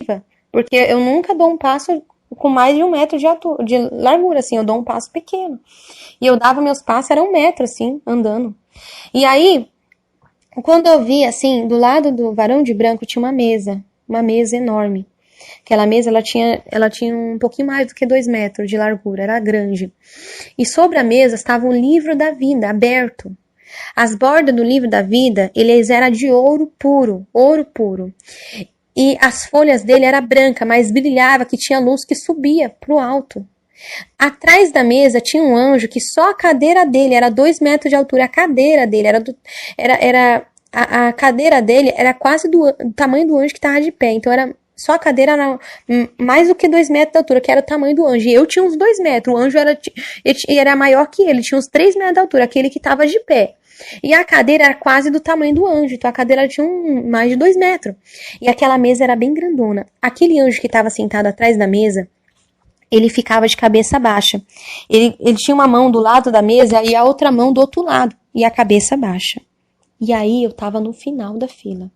viva, porque eu nunca dou um passo com mais de 1 metro de largura, assim, eu dou um passo pequeno. E eu dava meus passos, era 1 metro, assim, andando. E aí, quando eu vi, assim, do lado do varão de branco tinha uma mesa enorme. Aquela mesa, ela tinha um pouquinho mais do que 2 metros de largura, era grande. E sobre a mesa estava o livro da vida, aberto. As bordas do livro da vida, eles eram de ouro puro, ouro puro. E as folhas dele era branca, mas brilhava, que tinha luz que subia pro alto. Atrás da mesa tinha um anjo que só a cadeira dele era 2 metros de altura. A cadeira dele a cadeira dele era quase do tamanho do anjo que estava de pé. Então só a cadeira era mais do que 2 metros de altura, que era o tamanho do anjo. E eu tinha uns 2 metros. O anjo era maior que ele, tinha uns 3 metros de altura, aquele que estava de pé. E a cadeira era quase do tamanho do anjo, então a cadeira tinha mais de 2 metros. E aquela mesa era bem grandona. Aquele anjo que estava sentado atrás da mesa, ele ficava de cabeça baixa. Ele tinha uma mão do lado da mesa e a outra mão do outro lado, e a cabeça baixa. E aí eu estava no final da fila.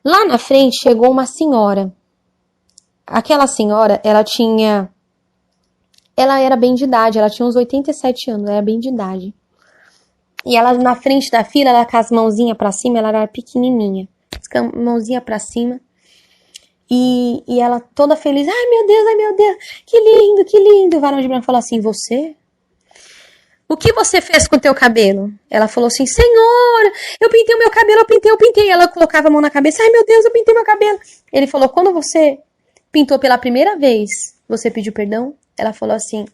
Lá na frente chegou uma senhora. Aquela senhora, ela era bem de idade, ela tinha uns 87 anos, ela era bem de idade. E ela na frente da fila, ela com as mãozinhas pra cima, ela era pequenininha. Com a mãozinha pra cima. E ela toda feliz. Ai meu Deus, que lindo, que lindo. O varão de branco falou assim, você? O que você fez com o teu cabelo? Ela falou assim, Senhor, eu pintei o meu cabelo, eu pintei. Ela colocava a mão na cabeça, ai meu Deus, eu pintei meu cabelo. Ele falou, quando você pintou pela primeira vez, você pediu perdão? Ela falou assim,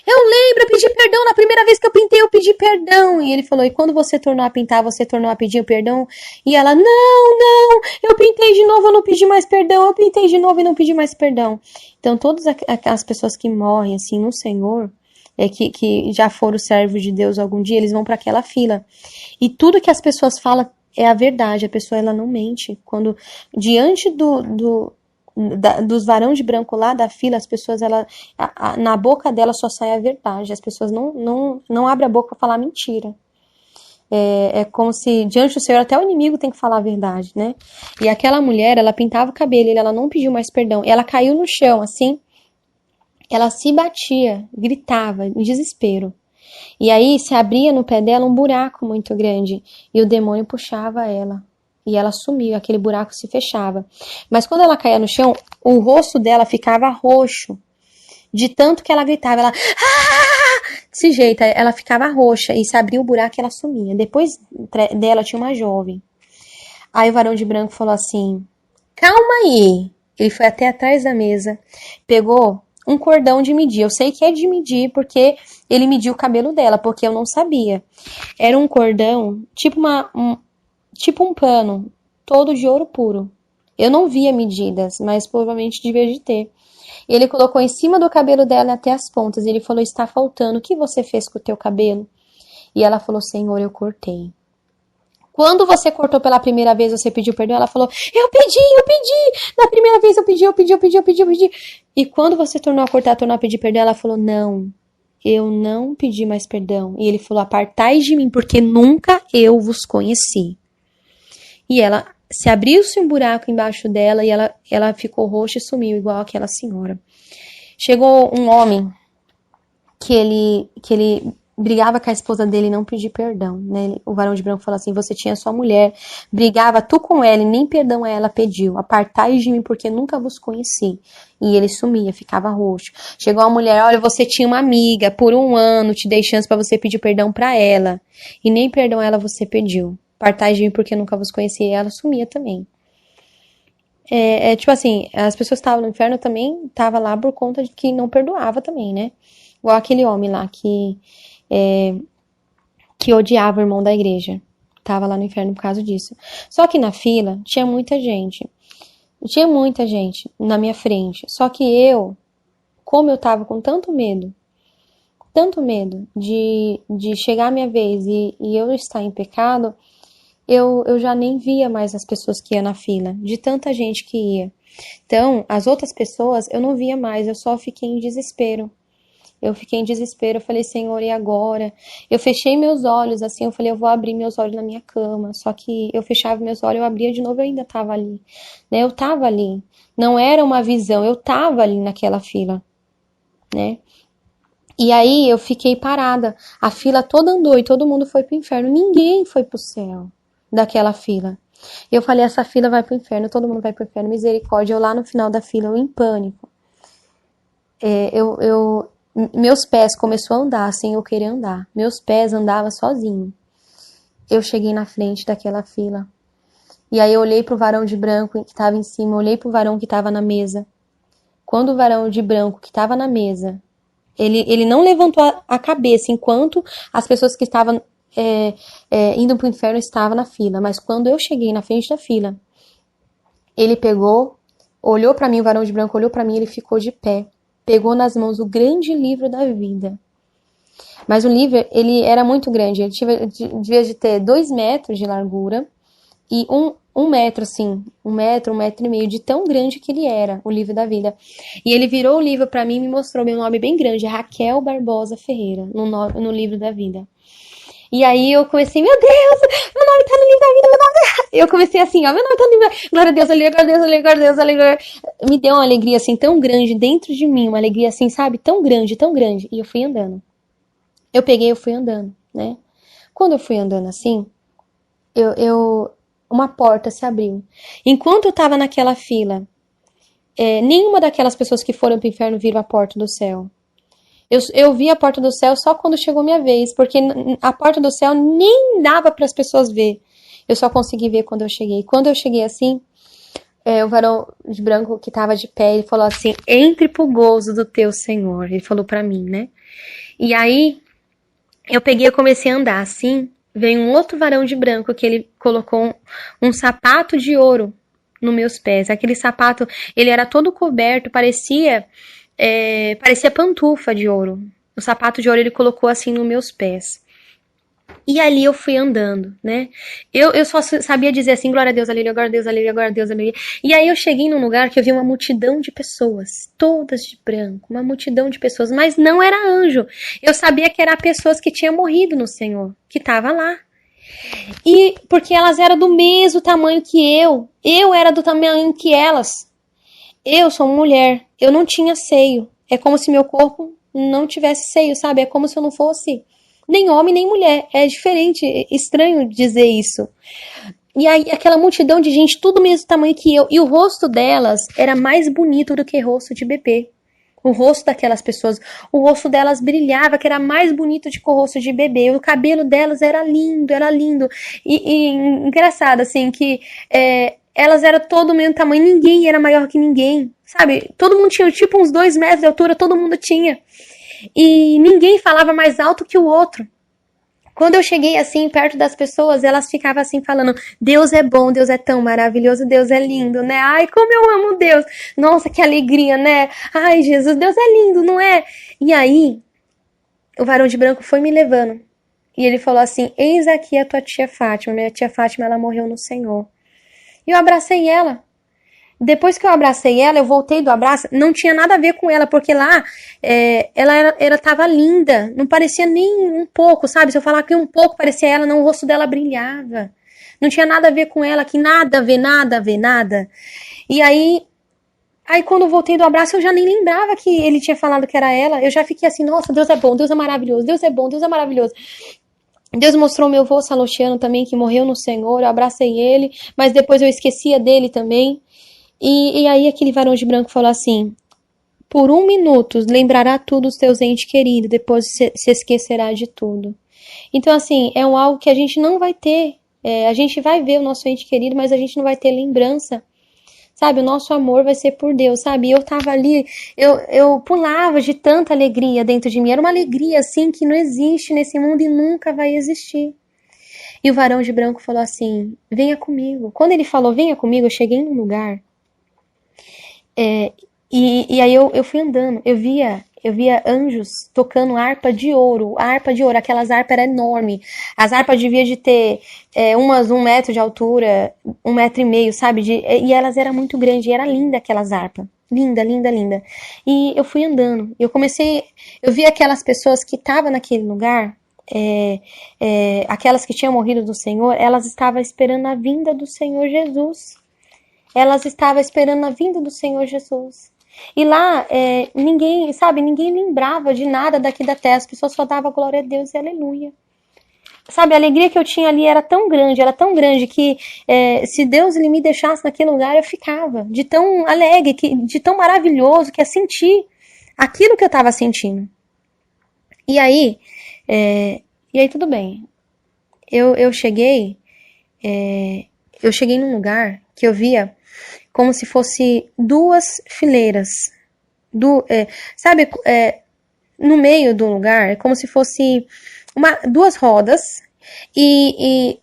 eu lembro, eu pedi perdão na primeira vez que eu pintei, eu pedi perdão. E ele falou, e quando você tornou a pintar, você tornou a pedir o perdão? E ela, não, eu pintei de novo, eu não pedi mais perdão, eu pintei de novo e não pedi mais perdão. Então, todas as pessoas que morrem, assim, no Senhor, que já foram servos de Deus algum dia, eles vão para aquela fila. E tudo que as pessoas falam é a verdade, a pessoa, ela não mente. Quando, diante dos varão de branco lá da fila, as pessoas, na boca dela só sai a verdade. As pessoas não abrem a boca para falar mentira. É como se, diante do Senhor, até o inimigo tem que falar a verdade, né? E aquela mulher, ela pintava o cabelo, ela não pediu mais perdão. Ela caiu no chão, assim, ela se batia, gritava, em desespero. E aí, se abria no pé dela um buraco muito grande, e o demônio puxava ela. E ela sumiu, aquele buraco se fechava. Mas quando ela caía no chão, o rosto dela ficava roxo. De tanto que ela gritava, ela... Desse jeito, ela ficava roxa. E se abria o buraco, ela sumia. Depois dela tinha uma jovem. Aí o varão de branco falou assim, calma aí. Ele foi até atrás da mesa, pegou um cordão de medir. Eu sei que é de medir, porque ele mediu o cabelo dela, porque eu não sabia. Era um cordão, tipo um pano, todo de ouro puro. Eu não via medidas, mas provavelmente devia de ter. Ele colocou em cima do cabelo dela até as pontas. Ele falou, está faltando, o que você fez com o teu cabelo? E ela falou, Senhor, eu cortei. Quando você cortou pela primeira vez, você pediu perdão? Ela falou, eu pedi. Na primeira vez eu pedi. E quando você tornou a cortar, tornou a pedir perdão, ela falou, não, eu não pedi mais perdão. E ele falou, apartai de mim, porque nunca eu vos conheci. E ela se abriu-se um buraco embaixo dela e ela ficou roxa e sumiu, igual aquela senhora. Chegou um homem que ele brigava com a esposa dele e não pediu perdão, né? O varão de branco falou assim, você tinha sua mulher, brigava tu com ela e nem perdão a ela pediu. Apartai de mim porque nunca vos conheci. E ele sumia, ficava roxo. Chegou uma mulher, olha, você tinha uma amiga, por 1 ano te dei chance para você pedir perdão para ela. E nem perdão a ela você pediu. Apartai de mim porque nunca vos conheci. E ela sumia também. Tipo assim, as pessoas que estavam no inferno também estavam lá por conta de que não perdoava também, né? Igual aquele homem lá que odiava o irmão da igreja. Tava lá no inferno por causa disso. Só que na fila tinha muita gente. Tinha muita gente na minha frente. Só que como eu tava com tanto medo de chegar a minha vez e eu estar em pecado, eu já nem via mais as pessoas que iam na fila, de tanta gente que ia. Então, as outras pessoas eu não via mais, eu só fiquei em desespero. Eu fiquei em desespero, eu falei, Senhor, e agora? Eu fechei meus olhos, assim, eu falei, eu vou abrir meus olhos na minha cama. Só que eu fechava meus olhos, eu abria de novo, eu ainda tava ali, né? Eu tava ali. Não era uma visão, eu tava ali naquela fila, né? E aí eu fiquei parada. A fila toda andou e todo mundo foi pro inferno. Ninguém foi pro céu daquela fila. Eu falei, essa fila vai pro inferno, todo mundo vai pro inferno, misericórdia. Eu lá no final da fila, eu em pânico. Meus pés começou a andar sem eu querer andar. Meus pés andavam sozinho. Eu cheguei na frente daquela fila. E aí eu olhei pro varão de branco que estava em cima, olhei pro varão que estava na mesa. Quando o varão de branco que estava na mesa, ele não levantou a cabeça enquanto as pessoas que estavam indo pro inferno estavam na fila. Mas quando eu cheguei na frente da fila, ele pegou, olhou pra mim, o varão de branco olhou pra mim, ele ficou de pé. Pegou nas mãos o grande livro da vida. Mas o livro, ele era muito grande. Ele devia de ter 2 metros de largura e um metro, assim, 1 metro e meio de tão grande que ele era, o livro da vida. E ele virou o livro pra mim e me mostrou meu nome bem grande, Raquel Barbosa Ferreira, no livro da vida. E aí eu comecei, meu Deus, meu nome tá no livro da vida, meu nome tá... Eu comecei assim, ó, meu nome tá no livro da vida, glória a Deus, aleluia, glória a Deus, aleluia, glória a Deus, aleluia. Me deu uma alegria assim tão grande dentro de mim, uma alegria assim, sabe, tão grande, tão grande. E eu fui andando. Eu peguei, eu fui andando, né? Quando eu fui andando assim, uma porta se abriu. Enquanto eu tava naquela fila, nenhuma daquelas pessoas que foram pro inferno viram a porta do céu. Eu vi a porta do céu só quando chegou minha vez, porque a porta do céu nem dava para as pessoas ver. Eu só consegui ver quando eu cheguei. Quando eu cheguei assim, o varão de branco que estava de pé, ele falou assim, entre pro gozo do teu Senhor. Ele falou para mim, né? E aí, eu peguei e comecei a andar assim, veio um outro varão de branco que ele colocou um sapato de ouro nos meus pés. Aquele sapato, ele era todo coberto, parecia pantufa de ouro. O sapato de ouro ele colocou assim nos meus pés. E ali eu fui andando, né? Eu só sabia dizer assim, glória a Deus, aleluia, glória a Deus, aleluia, glória a Deus, aleluia. E aí eu cheguei num lugar que eu vi uma multidão de pessoas, todas de branco, uma multidão de pessoas, mas não era anjo. Eu sabia que eram pessoas que tinham morrido no Senhor, que estavam lá. E porque elas eram do mesmo tamanho que eu era do tamanho que elas. Eu sou mulher, eu não tinha seio. É como se meu corpo não tivesse seio, sabe? É como se eu não fosse nem homem nem mulher. É diferente, é estranho dizer isso. E aí aquela multidão de gente, tudo do mesmo tamanho que eu. E o rosto delas era mais bonito do que rosto de bebê. O rosto daquelas pessoas, o rosto delas brilhava, que era mais bonito do que o rosto de bebê. O cabelo delas era lindo, era lindo. E engraçado, assim, que elas eram todo do mesmo tamanho, ninguém era maior que ninguém, sabe? Todo mundo tinha tipo uns 2 metros de altura, todo mundo tinha. E ninguém falava mais alto que o outro. Quando eu cheguei assim, perto das pessoas, elas ficavam assim falando, Deus é bom, Deus é tão maravilhoso, Deus é lindo, né? Ai, como eu amo Deus. Nossa, que alegria, né? Ai, Jesus, Deus é lindo, não é? E aí, o varão de branco foi me levando. E ele falou assim, eis aqui a tua tia Fátima. Minha tia Fátima, ela morreu no Senhor. E eu abracei ela. Depois que eu abracei ela, eu voltei do abraço, não tinha nada a ver com ela, porque lá ela tava linda, não parecia nem um pouco, sabe? Se eu falar que um pouco parecia ela, não, o rosto dela brilhava. Não tinha nada a ver com ela, que nada a ver, nada a ver, nada. E aí quando eu voltei do abraço, eu já nem lembrava que ele tinha falado que era ela. Eu já fiquei assim, nossa, Deus é bom, Deus é maravilhoso, Deus é bom, Deus é maravilhoso. Deus mostrou meu avô Salostiano também, que morreu no Senhor, eu abracei ele, mas depois eu esquecia dele também. E aí aquele varão de branco falou assim, por 1 minuto lembrará tudo os teus entes queridos, depois se esquecerá de tudo. Então assim, é algo que a gente não vai ter, a gente vai ver o nosso ente querido, mas a gente não vai ter lembrança, sabe? O nosso amor vai ser por Deus, sabe? Eu tava ali, eu pulava de tanta alegria dentro de mim, era uma alegria assim que não existe nesse mundo e nunca vai existir. E o varão de branco falou assim, venha comigo. Quando ele falou, venha comigo, eu cheguei num lugar. E aí eu fui andando, eu via anjos tocando harpa de ouro, aquelas harpas eram enormes, as harpas deviam de ter umas 1 metro de altura, 1,5 metro, sabe, e elas eram muito grandes, e era linda aquelas harpas. linda, linda, linda. E eu fui andando, eu vi aquelas pessoas que estavam naquele lugar, aquelas que tinham morrido do Senhor, elas estavam esperando a vinda do Senhor Jesus. Elas estavam esperando a vinda do Senhor Jesus. E lá, ninguém lembrava de nada daqui da terra, as pessoas só davam glória a Deus e aleluia. Sabe, a alegria que eu tinha ali era tão grande que se Deus ele me deixasse naquele lugar, eu ficava de tão alegre, de tão maravilhoso que é sentir aquilo que eu estava sentindo. E aí tudo bem. Eu cheguei num lugar que eu via como se fosse duas fileiras. No meio do lugar, é como se fosse duas rodas de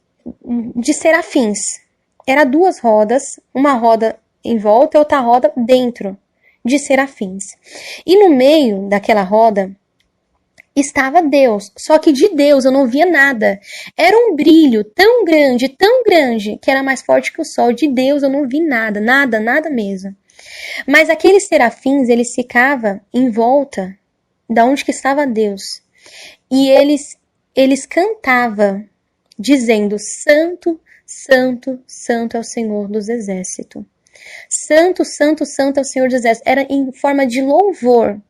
serafins. Era duas rodas, uma roda em volta e outra roda dentro de serafins. E no meio daquela roda estava Deus, só que de Deus eu não via nada. Era um brilho tão grande, que era mais forte que o sol. De Deus eu não vi nada, nada mesmo. Mas aqueles serafins, eles ficavam em volta da onde que estava Deus. E eles cantavam, dizendo, Santo, Santo, Santo é o Senhor dos Exércitos. Santo, Santo, Santo é o Senhor dos Exércitos. Era em forma de louvor.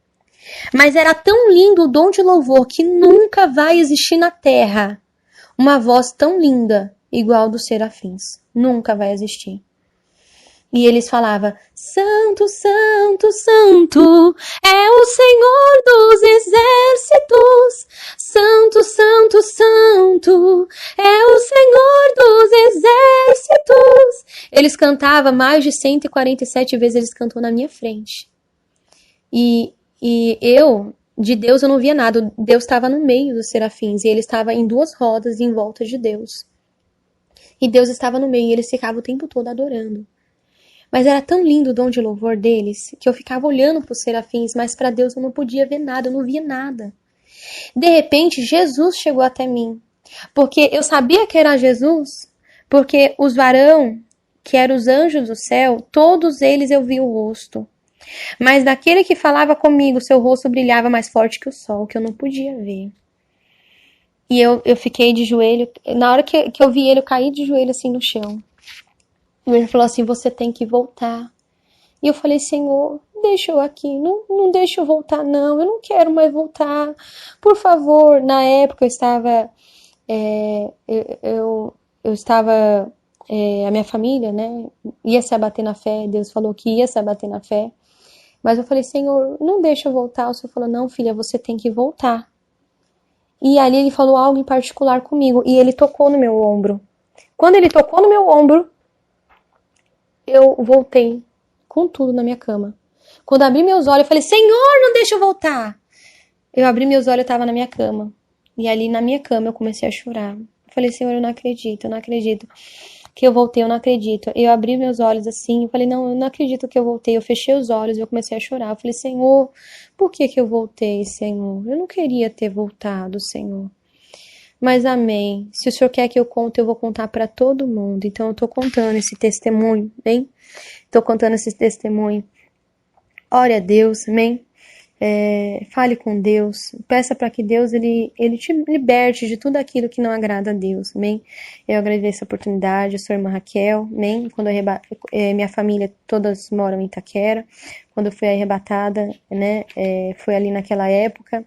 Mas era tão lindo o dom de louvor que nunca vai existir na terra uma voz tão linda igual dos serafins. Nunca vai existir. E eles falavam, Santo, Santo, Santo é o Senhor dos Exércitos. Santo, Santo, Santo é o Senhor dos Exércitos. Eles cantavam mais de 147 vezes, eles cantou na minha frente. E de Deus eu não via nada. Deus estava no meio dos serafins e ele estava em duas rodas em volta de Deus. E Deus estava no meio e eles ficavam o tempo todo adorando. Mas era tão lindo o dom de louvor deles que eu ficava olhando para os serafins, mas para Deus eu não podia ver nada, eu não via nada. De repente, Jesus chegou até mim, porque eu sabia que era Jesus, porque os varão, que eram os anjos do céu, todos eles eu vi o rosto. Mas daquele que falava comigo, seu rosto brilhava mais forte que o sol, que eu não podia ver. E eu fiquei de joelho, na hora que eu vi ele, eu caí de joelho assim no chão. E ele falou assim, você tem que voltar. E eu falei, Senhor, deixa eu aqui, não deixa eu voltar não, eu não quero mais voltar, por favor. Na época eu estava, a minha família, né, ia se abater na fé, Deus falou que ia se abater na fé. Mas eu falei, Senhor, não deixa eu voltar. O Senhor falou, não, filha, você tem que voltar. E ali ele falou algo em particular comigo, e ele tocou no meu ombro. Quando ele tocou no meu ombro, eu voltei com tudo na minha cama. Quando abri meus olhos, eu falei, Senhor, não deixa eu voltar. Eu abri meus olhos, eu estava na minha cama. E ali na minha cama eu comecei a chorar. Eu falei, Senhor, eu não acredito que eu voltei, eu não acredito. Eu abri meus olhos assim, eu falei, não, eu não acredito que eu voltei. Eu fechei os olhos e eu comecei a chorar. Eu falei, Senhor, por que eu voltei, Senhor? Eu não queria ter voltado, Senhor. Mas amém. Se o Senhor quer que eu conte, eu vou contar para todo mundo. Então eu tô contando esse testemunho, bem? Tô contando esse testemunho. Ore a Deus, amém? Fale com Deus. Peça para que Deus ele te liberte de tudo aquilo que não agrada a Deus, amém? Eu agradeço a oportunidade, eu sou a irmã Raquel, amém? Quando minha família todas moram em Itaquera. Quando eu fui arrebatada, né? Foi ali naquela época.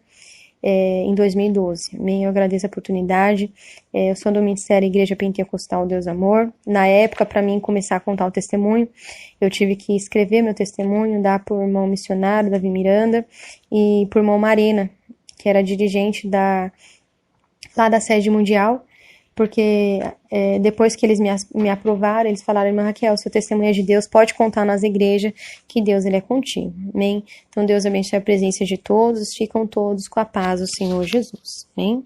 Em 2012. Eu agradeço a oportunidade. Eu sou do Ministério Igreja Pentecostal Deus Amor. Na época, para mim começar a contar o testemunho, eu tive que escrever meu testemunho, dar por irmão missionário, Davi Miranda, e por irmão Marina, que era dirigente lá da sede mundial, porque depois que eles me aprovaram, eles falaram, irmã Raquel, seu testemunho é de Deus, pode contar nas igrejas, que Deus ele é contigo, amém? Então Deus abençoe a presença de todos, ficam todos com a paz do Senhor Jesus, amém?